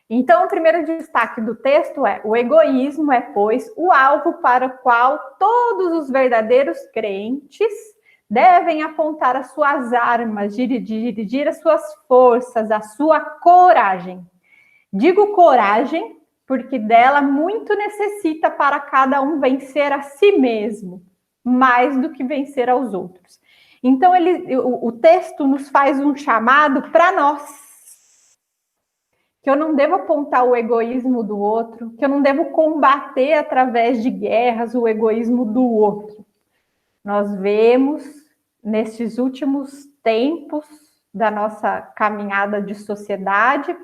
Então, o primeiro destaque do texto é: o egoísmo é, pois, o alvo para o qual todos os verdadeiros crentes devem apontar as suas armas, dirigir as suas forças, a sua coragem. Digo coragem porque dela muito necessita para cada um vencer a si mesmo, mais do que vencer aos outros. Então, o texto nos faz um chamado para nós, que eu não devo apontar o egoísmo do outro, que eu não devo combater através de guerras o egoísmo do outro. Nós vemos, nesses últimos tempos da nossa caminhada de sociedade,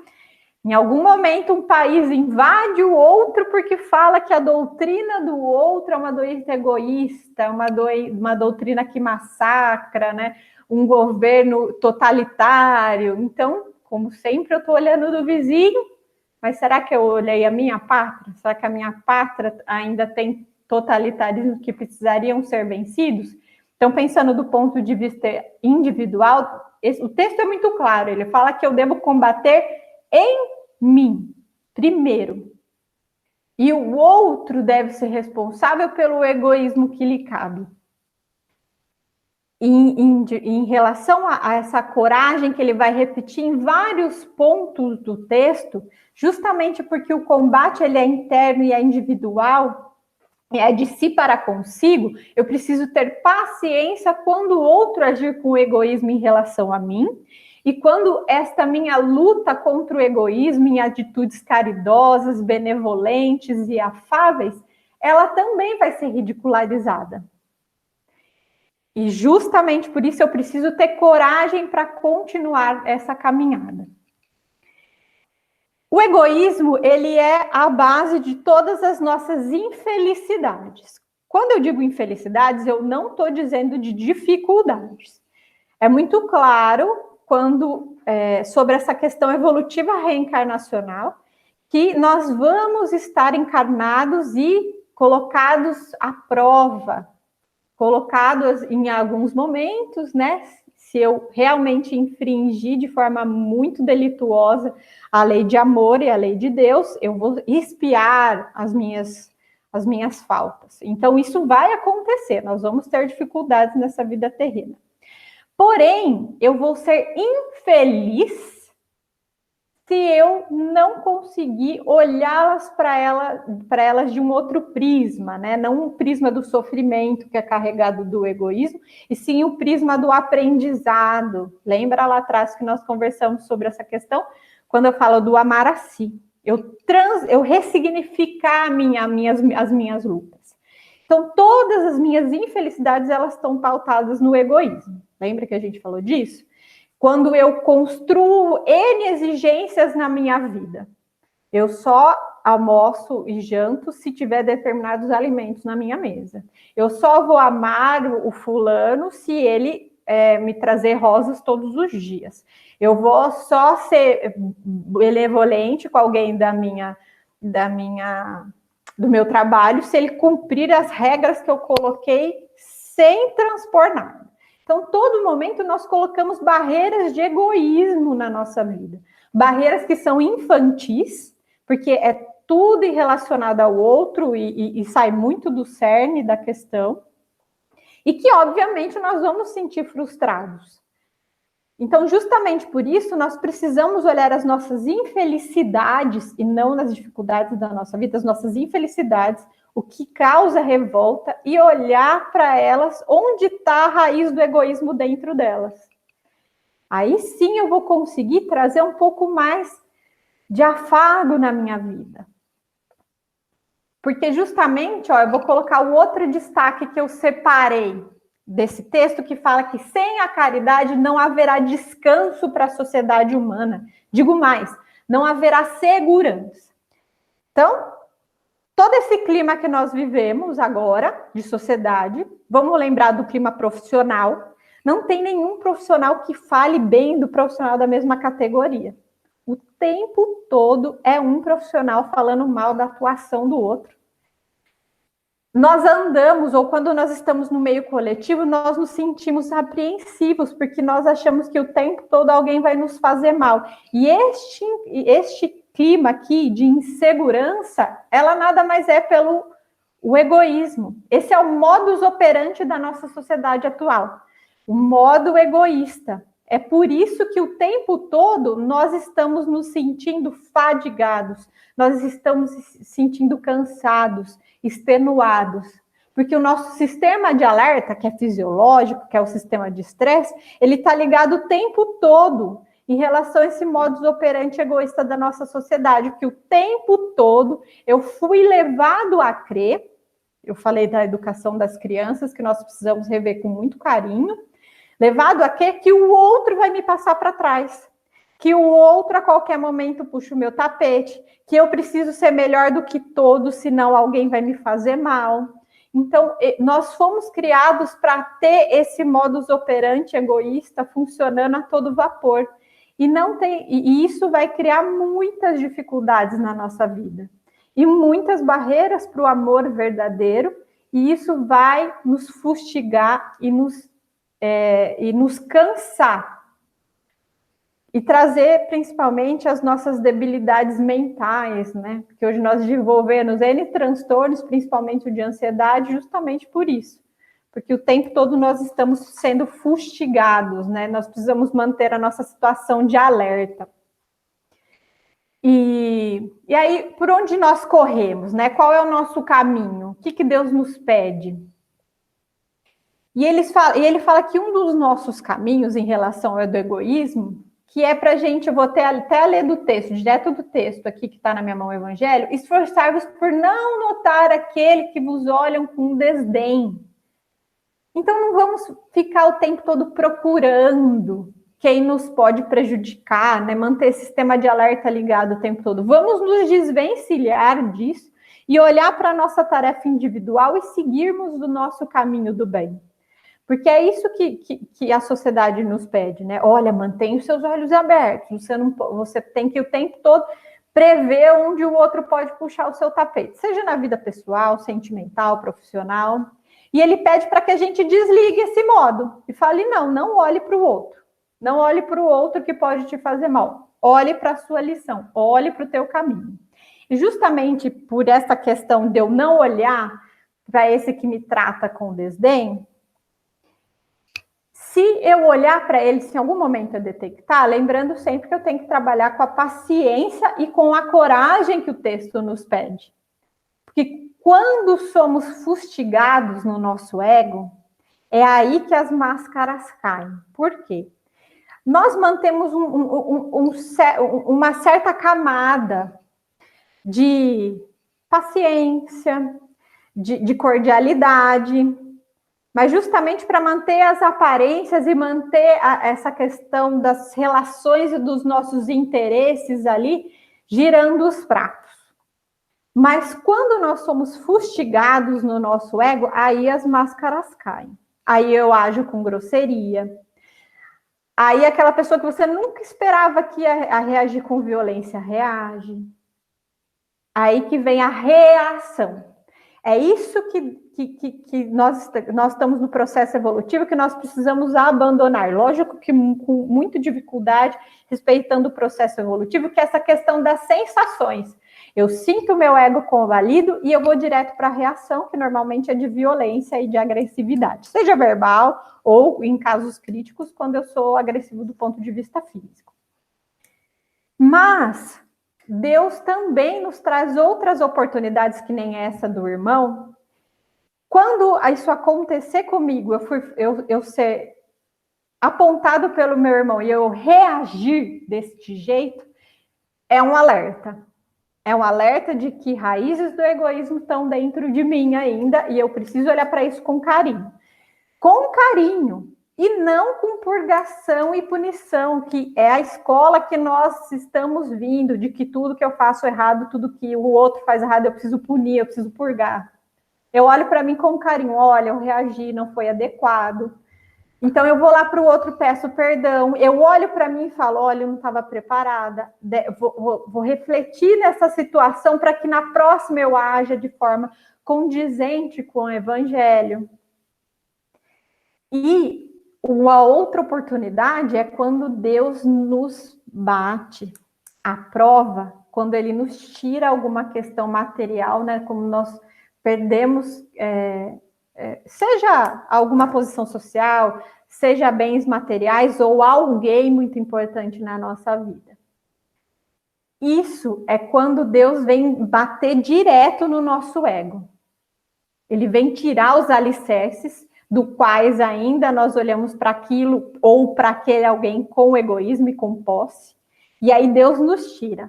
em algum momento um país invade o outro porque fala que a doutrina do outro é uma doutrina egoísta, uma doutrina que massacra, né? Um governo totalitário. Então, como sempre, eu estou olhando do vizinho, mas será que eu olhei a minha pátria? Será que a minha pátria ainda tem totalitarismos que precisariam ser vencidos? Então, pensando do ponto de vista individual, o texto é muito claro, ele fala que eu devo combater em mim, primeiro. E o outro deve ser responsável pelo egoísmo que lhe cabe. Em relação a essa coragem que ele vai repetir em vários pontos do texto, justamente porque o combate ele é interno e é individual, é de si para consigo, eu preciso ter paciência quando o outro agir com egoísmo em relação a mim, e quando esta minha luta contra o egoísmo em atitudes caridosas, benevolentes e afáveis, ela também vai ser ridicularizada. E justamente por isso eu preciso ter coragem para continuar essa caminhada. O egoísmo, ele é a base de todas as nossas infelicidades. Quando eu digo infelicidades, eu não estou dizendo de dificuldades. É muito claro sobre essa questão evolutiva reencarnacional, que nós vamos estar encarnados e colocados à prova, colocados em alguns momentos, né? Se eu realmente infringir de forma muito delituosa a lei de amor e a lei de Deus, eu vou expiar as minhas faltas. Então, isso vai acontecer, nós vamos ter dificuldades nessa vida terrena. Porém, eu vou ser infeliz se eu não conseguir olhá-las para elas de um outro prisma, né? Não o prisma do sofrimento, que é carregado do egoísmo, e sim o prisma do aprendizado. Lembra lá atrás que nós conversamos sobre essa questão? Quando eu falo do amar a si. Eu ressignificar as minhas lutas. Então, todas as minhas infelicidades, elas estão pautadas no egoísmo. Lembra que a gente falou disso? Quando eu construo N exigências na minha vida. Eu só almoço e janto se tiver determinados alimentos na minha mesa. Eu só vou amar o fulano se ele me trazer rosas todos os dias. Eu vou só ser benevolente com alguém do meu trabalho se ele cumprir as regras que eu coloquei sem transpor nada. Então, todo momento nós colocamos barreiras de egoísmo na nossa vida. Barreiras que são infantis, porque é tudo relacionado ao outro e sai muito do cerne da questão. E que, obviamente, nós vamos sentir frustrados. Então, justamente por isso, nós precisamos olhar as nossas infelicidades, e não nas dificuldades da nossa vida, as nossas infelicidades, o que causa revolta, e olhar para elas onde está a raiz do egoísmo dentro delas. Aí sim eu vou conseguir trazer um pouco mais de afago na minha vida. Porque justamente, eu vou colocar o outro destaque que eu separei desse texto que fala que sem a caridade não haverá descanso para a sociedade humana. Digo mais, não haverá segurança. Então, todo esse clima que nós vivemos agora, de sociedade, vamos lembrar do clima profissional, não tem nenhum profissional que fale bem do profissional da mesma categoria. O tempo todo é um profissional falando mal da atuação do outro. Nós andamos, ou quando nós estamos no meio coletivo, nós nos sentimos apreensivos, porque nós achamos que o tempo todo alguém vai nos fazer mal. E este clima aqui de insegurança, ela nada mais é pelo o egoísmo. Esse é o modus operandi da nossa sociedade atual. O modo egoísta. É por isso que o tempo todo nós estamos nos sentindo fadigados, nós estamos nos sentindo cansados, extenuados, porque o nosso sistema de alerta, que é fisiológico, que é o sistema de estresse, ele está ligado o tempo todo em relação a esse modus operandi egoísta da nossa sociedade, porque o tempo todo eu fui levado a crer, eu falei da educação das crianças, que nós precisamos rever com muito carinho, levado a crer que o outro vai me passar para trás, que o outro a qualquer momento puxa o meu tapete, que eu preciso ser melhor do que todos, senão alguém vai me fazer mal. Então, nós fomos criados para ter esse modus operandi egoísta funcionando a todo vapor. E isso vai criar muitas dificuldades na nossa vida. E muitas barreiras para o amor verdadeiro, e isso vai nos fustigar e nos cansar. E trazer, principalmente, as nossas debilidades mentais, né? Porque hoje nós desenvolvemos N transtornos, principalmente o de ansiedade, justamente por isso. Porque o tempo todo nós estamos sendo fustigados, né? Nós precisamos manter a nossa situação de alerta. E aí, por onde nós corremos, né? Qual é o nosso caminho? O que Deus nos pede? E ele fala que um dos nossos caminhos em relação ao egoísmo, que é para a gente, eu vou até ler do texto, direto do texto aqui que está na minha mão, o Evangelho, esforçar-vos por não notar aquele que vos olham com desdém. Então não vamos ficar o tempo todo procurando quem nos pode prejudicar, né? Manter esse sistema de alerta ligado o tempo todo. Vamos nos desvencilhar disso e olhar para a nossa tarefa individual e seguirmos do nosso caminho do bem. Porque é isso que a sociedade nos pede, né? Olha, mantenha os seus olhos abertos. Você tem que o tempo todo prever onde o outro pode puxar o seu tapete, seja na vida pessoal, sentimental, profissional. E ele pede para que a gente desligue esse modo e fale, não olhe para o outro. Não olhe para o outro que pode te fazer mal. Olhe para a sua lição, olhe para o teu caminho. E justamente por essa questão de eu não olhar para esse que me trata com desdém, se eu olhar para ele, se em algum momento eu detectar, lembrando sempre que eu tenho que trabalhar com a paciência e com a coragem que o texto nos pede. Porque quando somos fustigados no nosso ego, é aí que as máscaras caem. Por quê? Nós mantemos uma certa camada de paciência, de cordialidade, mas justamente para manter as aparências e manter essa questão das relações e dos nossos interesses ali girando os pratos. Mas quando nós somos fustigados no nosso ego, aí as máscaras caem. Aí eu ajo com grosseria. Aí aquela pessoa que você nunca esperava que ia reagir com violência, reage. Aí que vem a reação. É isso que nós estamos no processo evolutivo, que nós precisamos abandonar. Lógico que com muita dificuldade, respeitando o processo evolutivo, que é essa questão das sensações. Eu sinto o meu ego convalido e eu vou direto para a reação, que normalmente é de violência e de agressividade. Seja verbal ou, em casos críticos, quando eu sou agressivo do ponto de vista físico. Mas Deus também nos traz outras oportunidades, que nem essa do irmão. Quando isso acontecer comigo, eu ser apontado pelo meu irmão e eu reagir deste jeito, é um alerta. É um alerta de que raízes do egoísmo estão dentro de mim ainda e eu preciso olhar para isso com carinho. com carinho, e não com purgação e punição, que é a escola que nós estamos vindo, de que tudo que eu faço errado, tudo que o outro faz errado, eu preciso punir, eu preciso purgar. Eu olho para mim com carinho, olha, eu reagi, não foi adequado. Então eu vou lá para o outro, peço perdão. Eu olho para mim e falo, olha, eu não estava preparada. Vou refletir nessa situação para que na próxima eu haja de forma condizente com o evangelho. E uma outra oportunidade é quando Deus nos bate, a prova, quando ele nos tira alguma questão material, né? Como nós perdemos, seja alguma posição social, seja bens materiais ou alguém muito importante na nossa vida. Isso é quando Deus vem bater direto no nosso ego. Ele vem tirar os alicerces do quais ainda nós olhamos para aquilo ou para aquele alguém com egoísmo e com posse. E aí Deus nos tira.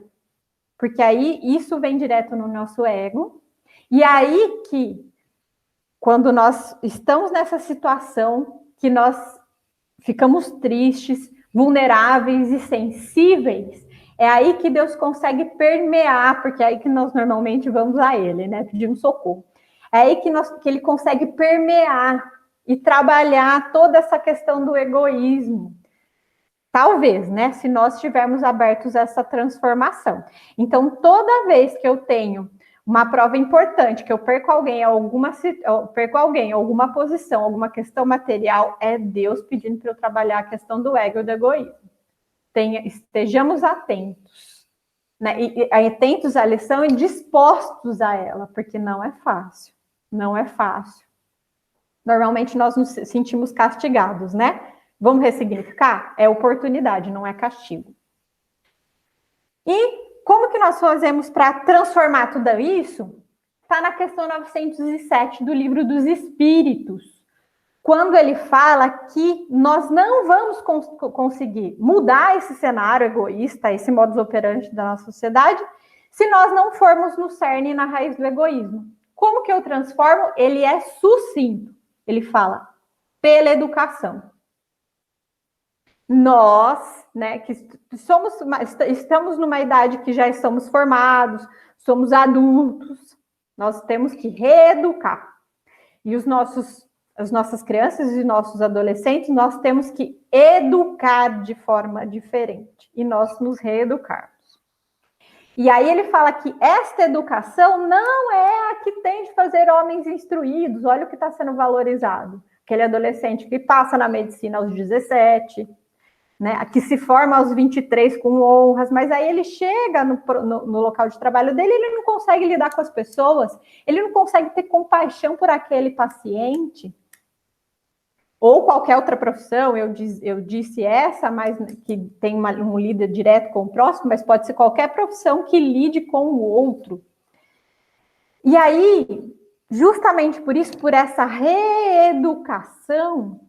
Porque aí isso vem direto no nosso ego. E aí que, quando nós estamos nessa situação, que nós ficamos tristes, vulneráveis e sensíveis, é aí que Deus consegue permear, porque é aí que nós normalmente vamos a Ele, né? Pedimos socorro. É aí que ele consegue permear e trabalhar toda essa questão do egoísmo. Talvez, né? Se nós estivermos abertos a essa transformação. Então, toda vez que eu tenho uma prova importante, que eu perco alguém, alguma posição, alguma questão material, é Deus pedindo para eu trabalhar a questão do ego e do egoísmo. Estejamos atentos, né? E atentos à lição e dispostos a ela, porque não é fácil. Não é fácil. Normalmente nós nos sentimos castigados, né? Vamos ressignificar? É oportunidade, não é castigo. E como que nós fazemos para transformar tudo isso? Está na questão 907 do Livro dos Espíritos, quando ele fala que nós não vamos conseguir mudar esse cenário egoísta, esse modus operandi da nossa sociedade, se nós não formos no cerne e na raiz do egoísmo. Como que eu transformo? Ele é sucinto. Ele fala, pela educação. Nós, né, que estamos numa idade que já estamos formados, somos adultos, nós temos que reeducar. E as nossas crianças e nossos adolescentes, nós temos que educar de forma diferente. E nós nos reeducarmos. E aí ele fala que esta educação não é a que tem de fazer homens instruídos. Olha o que está sendo valorizado. Aquele adolescente que passa na medicina aos 17, né, que se forma aos 23 com honras, mas aí ele chega no local de trabalho dele, ele não consegue lidar com as pessoas, ele não consegue ter compaixão por aquele paciente. Ou qualquer outra profissão, eu disse essa, mas que tem um líder direto com o próximo, mas pode ser qualquer profissão que lide com o outro. E aí, justamente por isso, por essa reeducação,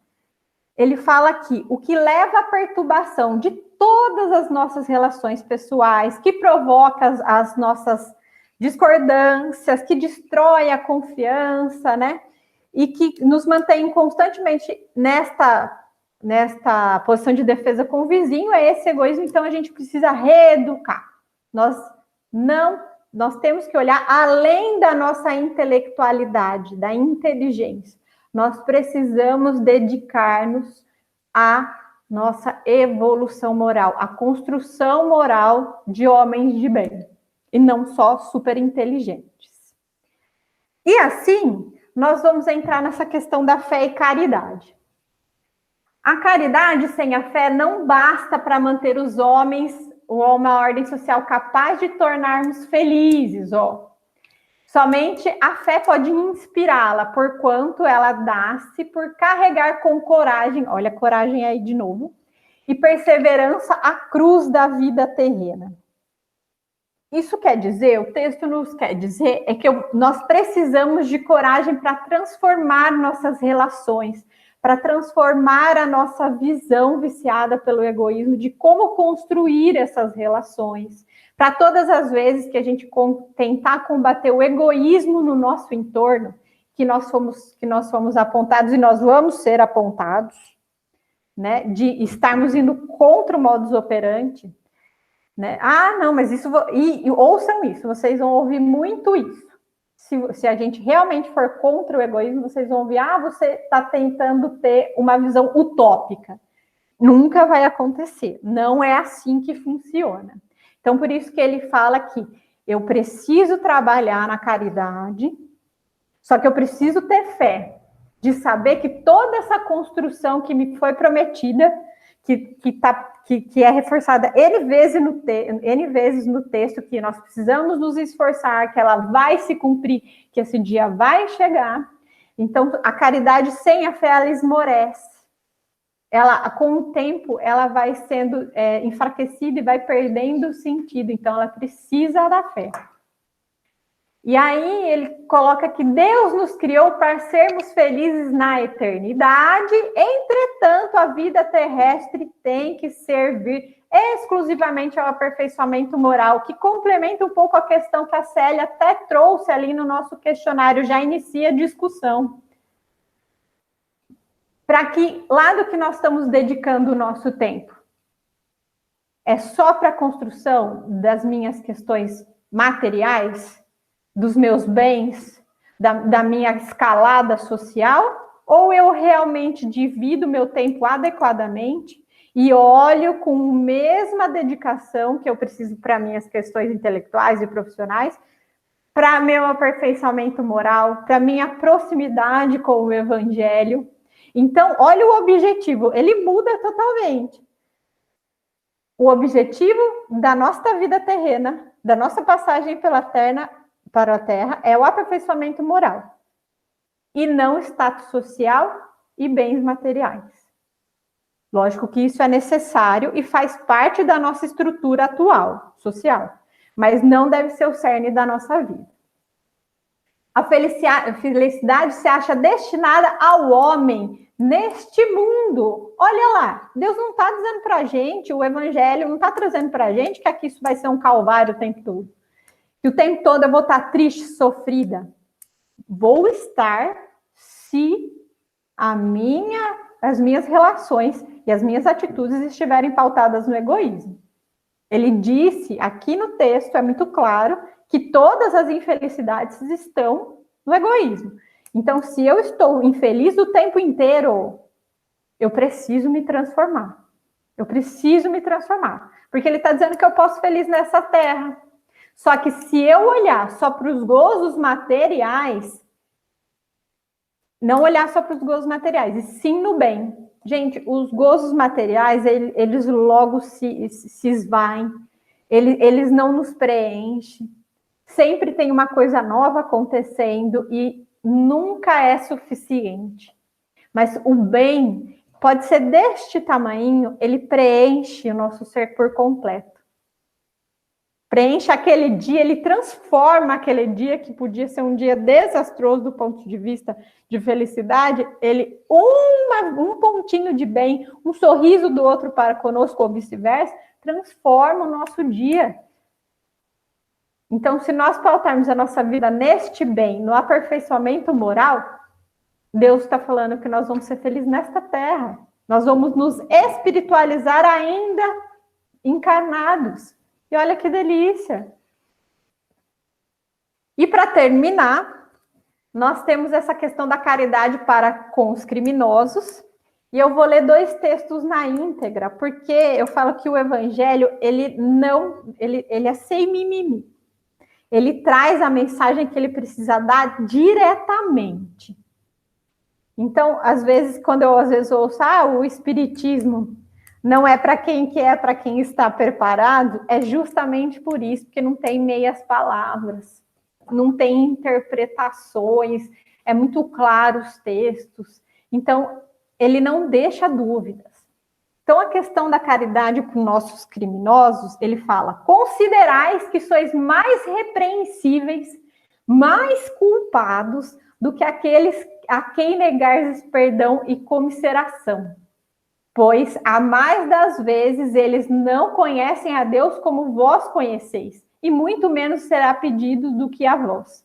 ele fala que o que leva à perturbação de todas as nossas relações pessoais, que provoca as nossas discordâncias, que destrói a confiança, né? E que nos mantém constantemente nesta posição de defesa com o vizinho, é esse egoísmo. Então, a gente precisa reeducar. Nós temos que olhar além da nossa intelectualidade, da inteligência. Nós precisamos dedicar-nos à nossa evolução moral, à construção moral de homens de bem, e não só super inteligentes. E assim, nós vamos entrar nessa questão da fé e caridade. A caridade sem a fé não basta para manter os homens, uma ordem social capaz de tornarmos felizes, ó. Somente a fé pode inspirá-la, porquanto ela dá-se por carregar com coragem, olha a coragem aí de novo, e perseverança a cruz da vida terrena. Isso quer dizer, o texto nos quer dizer, é que nós precisamos de coragem para transformar nossas relações, para transformar a nossa visão viciada pelo egoísmo, de como construir essas relações. Para todas as vezes que a gente tentar combater o egoísmo no nosso entorno, que nós fomos apontados e nós vamos ser apontados, né? De estarmos indo contra o modus operandi, né? Ah, não, mas isso... E ouçam isso, vocês vão ouvir muito isso. Se a gente realmente for contra o egoísmo, vocês vão ouvir, você está tentando ter uma visão utópica. Nunca vai acontecer. Não é assim que funciona. Então, por isso que ele fala que eu preciso trabalhar na caridade, só que eu preciso ter fé de saber que toda essa construção que me foi prometida, que é reforçada N vezes no texto, que nós precisamos nos esforçar, que ela vai se cumprir, que esse dia vai chegar. Então, a caridade sem a fé, ela esmorece. Ela, com o tempo, ela vai sendo enfraquecida e vai perdendo o sentido. Então, ela precisa da fé. E aí ele coloca que Deus nos criou para sermos felizes na eternidade, entretanto, a vida terrestre tem que servir exclusivamente ao aperfeiçoamento moral, que complementa um pouco a questão que a Célia até trouxe ali no nosso questionário, já inicia a discussão. Para que lado que nós estamos dedicando o nosso tempo? É só para a construção das minhas questões materiais? Dos meus bens, da minha escalada social, ou eu realmente divido meu tempo adequadamente e olho com a mesma dedicação que eu preciso para minhas questões intelectuais e profissionais, para meu aperfeiçoamento moral, para minha proximidade com o Evangelho. Então, olha o objetivo, ele muda totalmente. O objetivo da nossa vida terrena, da nossa passagem para a Terra, é o aperfeiçoamento moral. E não status social e bens materiais. Lógico que isso é necessário e faz parte da nossa estrutura atual, social. Mas não deve ser o cerne da nossa vida. A felicidade se acha destinada ao homem neste mundo. Olha lá, Deus não está dizendo para a gente, o Evangelho não está trazendo para a gente que aqui isso vai ser um calvário o tempo todo. Que o tempo todo eu vou estar triste, sofrida. Vou estar se as minhas relações e as minhas atitudes estiverem pautadas no egoísmo. Ele disse, aqui no texto, é muito claro, que todas as infelicidades estão no egoísmo. Então, se eu estou infeliz o tempo inteiro, eu preciso me transformar. Eu preciso me transformar. Porque ele está dizendo que eu posso ser feliz nessa terra. Só que se eu olhar só para os gozos materiais, não olhar só para os gozos materiais, e sim no bem. Gente, os gozos materiais, eles logo se esvaem, eles não nos preenchem. Sempre tem uma coisa nova acontecendo e nunca é suficiente. Mas o bem pode ser deste tamanho, ele preenche o nosso ser por completo. Preenche aquele dia, ele transforma aquele dia que podia ser um dia desastroso do ponto de vista de felicidade, ele, um pontinho de bem, um sorriso do outro para conosco ou vice-versa, transforma o nosso dia. Então, se nós pautarmos a nossa vida neste bem, no aperfeiçoamento moral, Deus está falando que nós vamos ser felizes nesta terra. Nós vamos nos espiritualizar ainda encarnados. E olha que delícia! E para terminar, nós temos essa questão da caridade para com os criminosos. E eu vou ler 2 textos na íntegra, porque eu falo que o Evangelho, ele é sem mimimi. Ele traz a mensagem que ele precisa dar diretamente. Então, às vezes, quando eu ouço, o Espiritismo não é para quem quer, é para quem está preparado, é justamente por isso, porque não tem meias palavras, não tem interpretações, é muito claro os textos. Então, ele não deixa dúvidas. Então, a questão da caridade com nossos criminosos, ele fala, considerais que sois mais repreensíveis, mais culpados do que aqueles a quem negardes perdão e comiseração. Pois, a mais das vezes, eles não conhecem a Deus como vós conheceis, e muito menos será pedido do que a vós.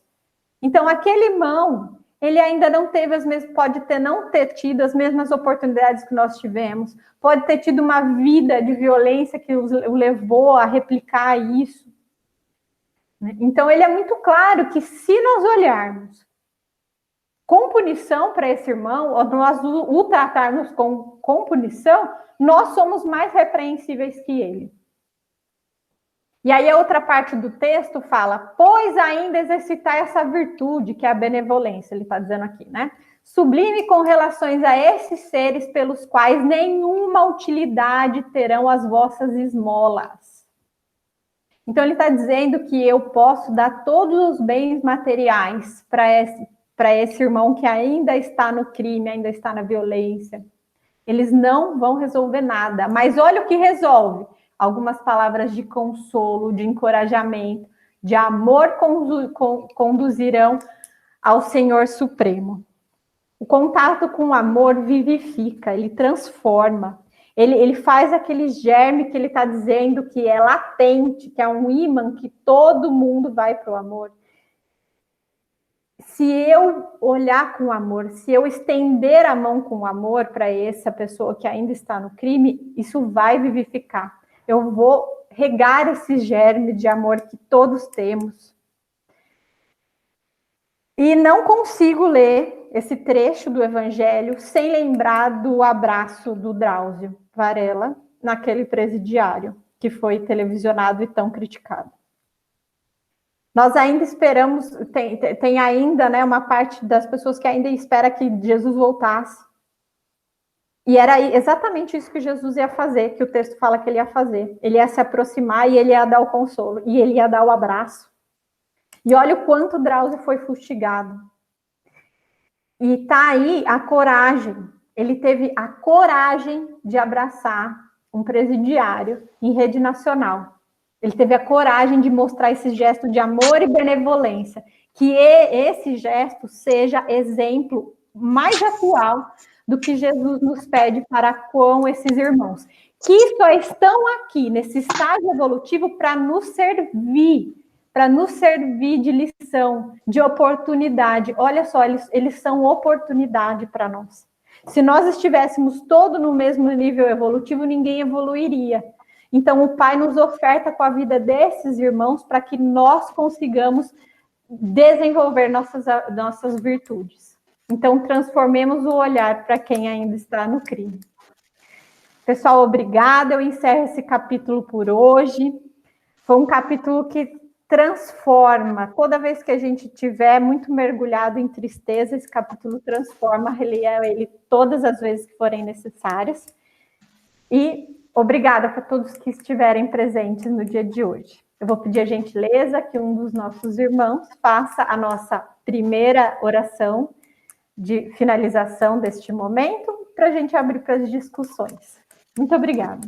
Então, aquele irmão Ele ainda não teve as mesmas, pode ter não ter tido as mesmas oportunidades que nós tivemos, pode ter tido uma vida de violência que o levou a replicar isso. Então, ele é muito claro que se nós olharmos com punição para esse irmão, ou nós o tratarmos com punição, nós somos mais repreensíveis que ele. E aí a outra parte do texto fala, pois ainda exercitar essa virtude, que é a benevolência, ele está dizendo aqui, né? Sublime com relações a esses seres pelos quais nenhuma utilidade terão as vossas esmolas. Então ele está dizendo que eu posso dar todos os bens materiais para esse irmão que ainda está no crime, ainda está na violência. Eles não vão resolver nada, mas olha o que resolve. Algumas palavras de consolo, de encorajamento, de amor conduzirão ao Senhor Supremo. O contato com o amor vivifica, ele transforma. Ele faz aquele germe que ele está dizendo que é latente, que é um ímã, que todo mundo vai para o amor. Se eu olhar com amor, se eu estender a mão com amor para essa pessoa que ainda está no crime, isso vai vivificar. Eu vou regar esse germe de amor que todos temos. E não consigo ler esse trecho do Evangelho sem lembrar do abraço do Drauzio Varela naquele presidiário que foi televisionado e tão criticado. Nós ainda esperamos, tem ainda, né, uma parte das pessoas que ainda espera que Jesus voltasse. E era exatamente isso que Jesus ia fazer, que o texto fala que ele ia fazer. Ele ia se aproximar e ele ia dar o consolo, e ele ia dar o abraço. E olha o quanto o Drauzio foi fustigado. E tá aí a coragem. Ele teve a coragem de abraçar um presidiário em rede nacional. Ele teve a coragem de mostrar esse gesto de amor e benevolência. Que esse gesto seja exemplo mais atual do que Jesus nos pede para com esses irmãos. Que só estão aqui, nesse estágio evolutivo, para nos servir de lição, de oportunidade. Olha só, eles são oportunidade para nós. Se nós estivéssemos todos no mesmo nível evolutivo, ninguém evoluiria. Então, o Pai nos oferta com a vida desses irmãos para que nós consigamos desenvolver nossas virtudes. Então, transformemos o olhar para quem ainda está no crime. Pessoal, obrigada. Eu encerro esse capítulo por hoje. Foi um capítulo que transforma. Toda vez que a gente estiver muito mergulhado em tristeza, esse capítulo transforma, releia ele todas as vezes que forem necessárias. E obrigada para todos que estiverem presentes no dia de hoje. Eu vou pedir a gentileza que um dos nossos irmãos faça a nossa primeira oração de finalização deste momento, para a gente abrir para as discussões. Muito obrigada.